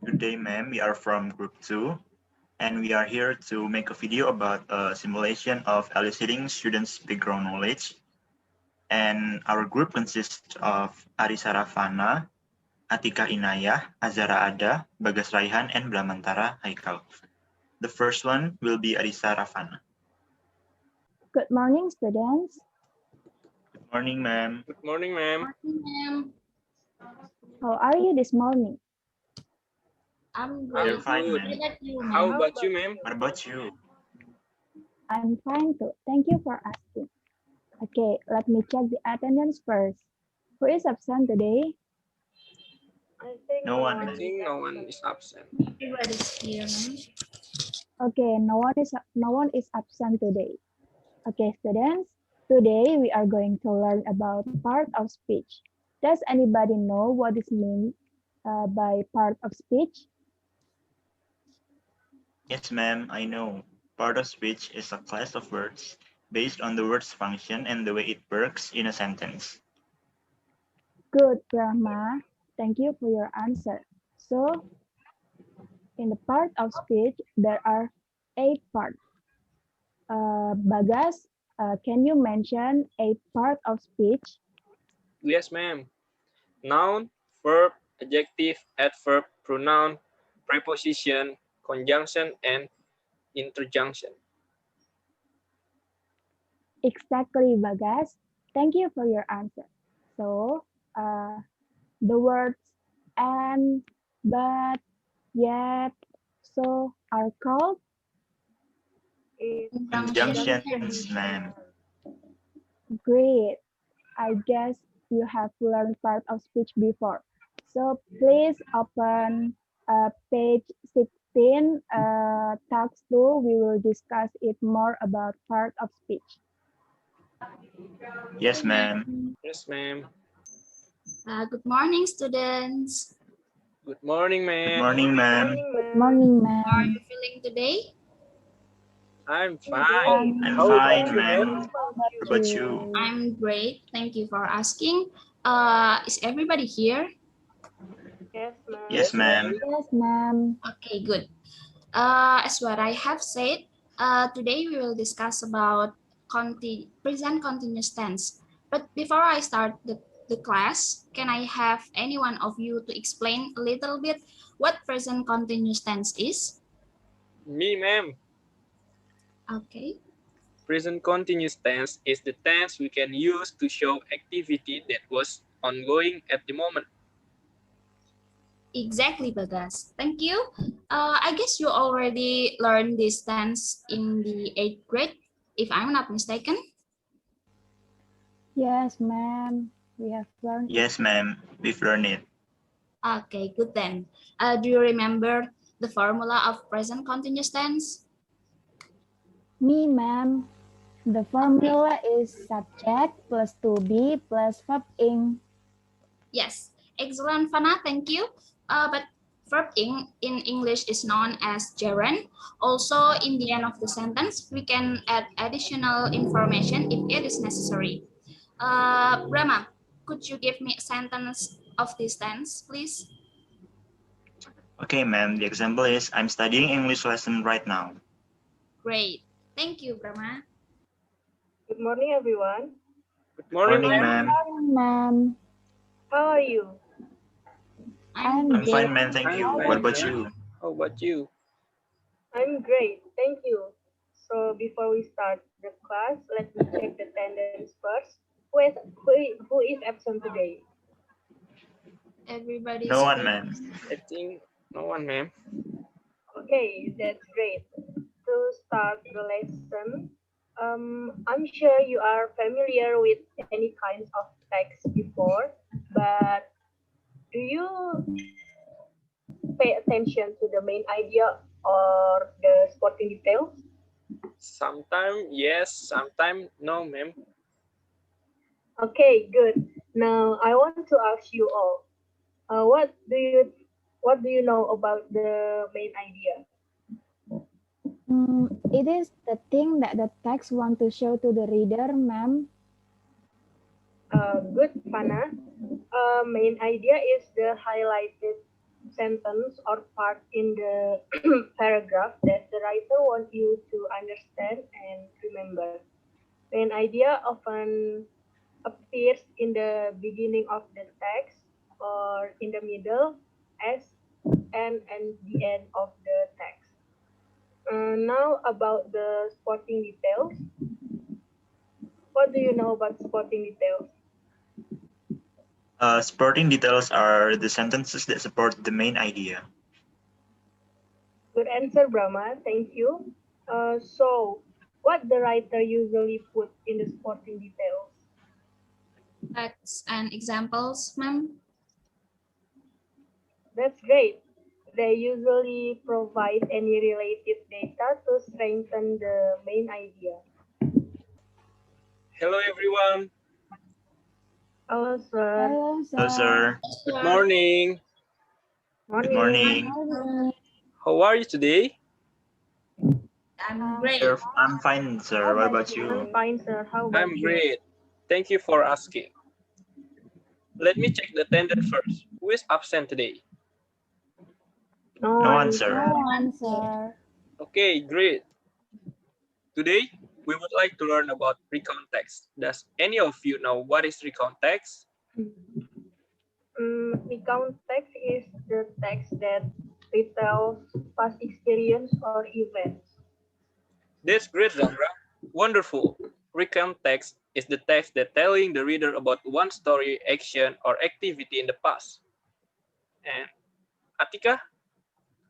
Good day, ma'am. We are from Group 2, and we are here to make a video about a simulation of eliciting students' background knowledge. And our group consists of Arisa Ravana, Atika Inayah, Azara Ada, Bagas Raihan, and Bramantara Haikal. The first one will be Arisa Ravana. Good morning, students. Good morning, ma'am. Good morning, ma'am. Morning, ma'am. How are you this morning? I'm We're great. fine, What ma'am. about you, How ma'am? about you, ma'am? What about you? I'm fine too. Thank you for asking. Okay, let me check the attendance first. Who is absent today? I think No one, I ma'am. think no one is absent. Everybody's here, ma'am. Okay, no one is absent today. Okay, students. Today we are going to learn about part of speech. Does anybody know what is meant by part of speech? Yes, ma'am, I know. Part of speech is a class of words based on the word's function and the way it works in a sentence. Good, Brahma. Thank you for your answer. So, in the part of speech, there are 8 parts. Bagas, can you mention 8 part of speech? Yes, ma'am. Noun, verb, adjective, adverb, pronoun, preposition, conjunction, and interjunction. Exactly, Bagas. Thank you for your answer. So, the words and, but, yet, so are called. Conjunctions, ma'am. Great. I guess you have learned part of speech before. So please open page 16, task 2. We will discuss it more about part of speech. Yes, ma'am. Yes, ma'am. Good morning, students. Good morning, Good ma'am. morning, ma'am. Good morning, How are ma'am. you feeling today? I'm fine. I'm How about fine, you, ma'am? ma'am. What about you? I'm great. Thank you for asking. Is everybody here? Yes, ma'am. Yes, ma'am. Yes, ma'am. Okay, good. As what I have said, today we will discuss about present continuous tense. But before I start the class, can I have any one of you to explain a little bit what present continuous tense is? Me, ma'am. Okay. Present continuous tense is the tense we can use to show activity that was ongoing at the moment. Exactly, Bagas. Thank you. I guess you already learned this tense in the 8th grade, if I'm not mistaken. Yes, ma'am. We have learned. Yes, ma'am. We've learned it. Okay, good then. Do you remember the formula of present continuous tense? Me, ma'am. The formula is subject plus to be plus verb ing. Yes, excellent, Fana. Thank you. But verb in English is known as gerund. Also, in the end of the sentence, we can add additional information if it is necessary. Brahma, could you give me a sentence of this tense, please? Okay, ma'am. The example is I'm studying English lesson right now. Great. Thank you, Brahma. Good morning, everyone. Good morning, Morning, ma'am. ma'am. Ma'am. How are you? I'm I'm good. fine, ma'am. Thank you. I'm What fine, about ma'am. you? How about you? I'm great, thank you. So before we start the class, let me check the attendance first. Who is absent today? Everybody's No one, here. ma'am. I think no one, ma'am. Okay, that's great. To start the lesson, I'm sure you are familiar with any kinds of text before, but do you pay attention to the main idea or the supporting details? Sometime yes, sometime no, ma'am. Okay, good. Now I want to ask you all, what do you know about the main idea? It is the thing that the text want to show to the reader, ma'am. Good, Fana. Main idea is the highlighted sentence or part in the paragraph that the writer wants you to understand and remember. An idea often appears in the beginning of the text or in the middle as and the end of the text. Now about the sporting details. What do you know about sporting details? Supporting details are the sentences that support the main idea. Good answer, Brahma. Thank you. So, what the writer usually put in the sporting details? Facts and examples, ma'am. That's great. They usually provide any related data to strengthen the main idea. Hello, everyone. Hello, sir. Hello, sir. Hello, sir. Good morning. Good morning. Morning. How are you today? I'm great. Sir, I'm fine, sir. What about I'm you? fine, sir. How about I'm you? great. Thank you for asking. Let me check the attendance first. Who is absent today? No No one, one, sir. No answer. Okay, great. Today, we would like to learn about recount text. Does any of you know what is recount text? Recount text is the text that retells past experience or events. That's great, Zahra. Wonderful. Recount text is the text that telling the reader about one story, action, or activity in the past. And Atika,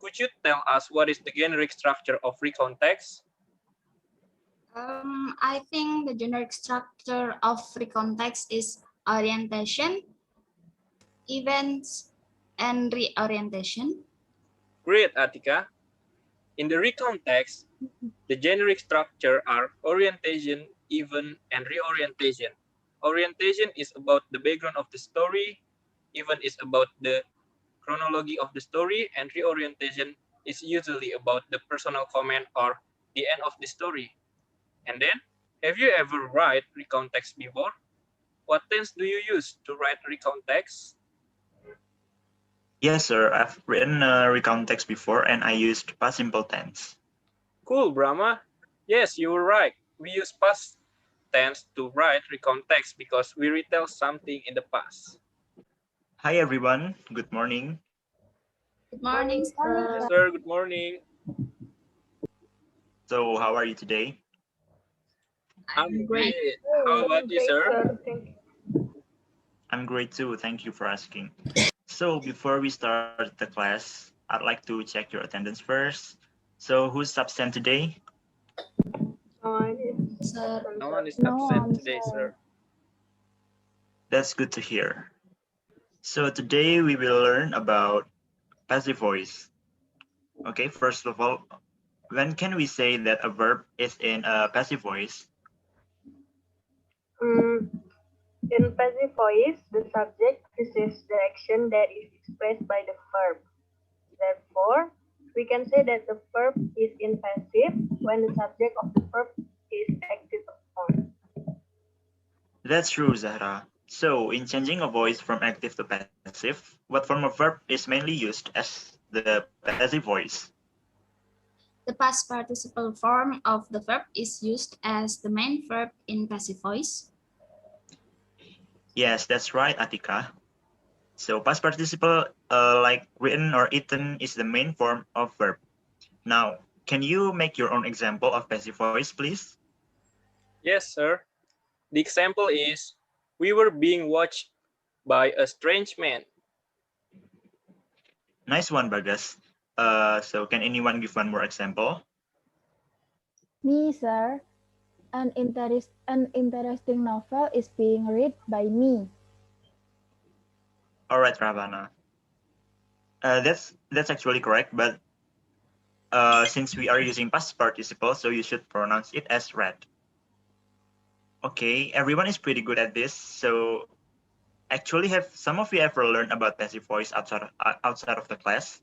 could you tell us what is the generic structure of recount text? I think the generic structure of recount text is orientation, events, and reorientation. Great, Atika. In the recount text, the generic structure are orientation, event, and reorientation. Orientation is about the background of the story, event is about the chronology of the story, and reorientation is usually about the personal comment or the end of the story. And then, have you ever write recount text before? What tense do you use to write recount text? Yes, sir. I've written a recount text before and I used past simple tense. Cool, Brahma. Yes, you were right. We use past tense to write recount text because we retell something in the past. Hi, everyone. Good morning. Good morning, sir. Yes, sir. Good morning. So, how are you today? I'm great. great. How about you, Great, sir? sir. Thank you. I'm great too. Thank you for asking. So, before we start the class, I'd like to check your attendance first. So, who's absent today? No one is Sir. absent, No sir. one is No absent today, answer. sir. That's good to hear. So, today we will learn about passive voice. Okay, first of all, when can we say that a verb is in a passive voice? Mm, in passive voice, the subject receives the action that is expressed by the verb. Therefore, we can say that the verb is in passive when the subject of the verb is acted upon. That's true, Zahra. So, in changing a voice from active to passive, what form of verb is mainly used as the passive voice? The past participle form of the verb is used as the main verb in passive voice. Yes, that's right, Atika. So, past participle like written or eaten is the main form of verb. Now, can you make your own example of passive voice, please? Yes, sir. The example is, we were being watched by a strange man. Nice one, Bagas. So, can anyone give one more example? Me, sir. An interesting novel is being read by me. All right, Ravana. That's actually correct, but since we are using past participle, so you should pronounce it as read. Okay, everyone is pretty good at this. So, actually, have some of you ever learned about passive voice outside of the class?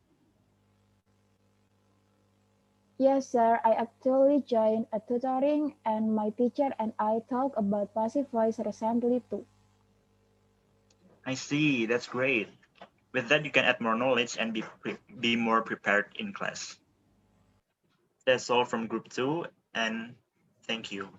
Yes, sir. I actually joined a tutoring and my teacher and I talked about passive voice recently too. I see. That's great. With that, you can add more knowledge and be more prepared in class. That's all from group 2, and thank you.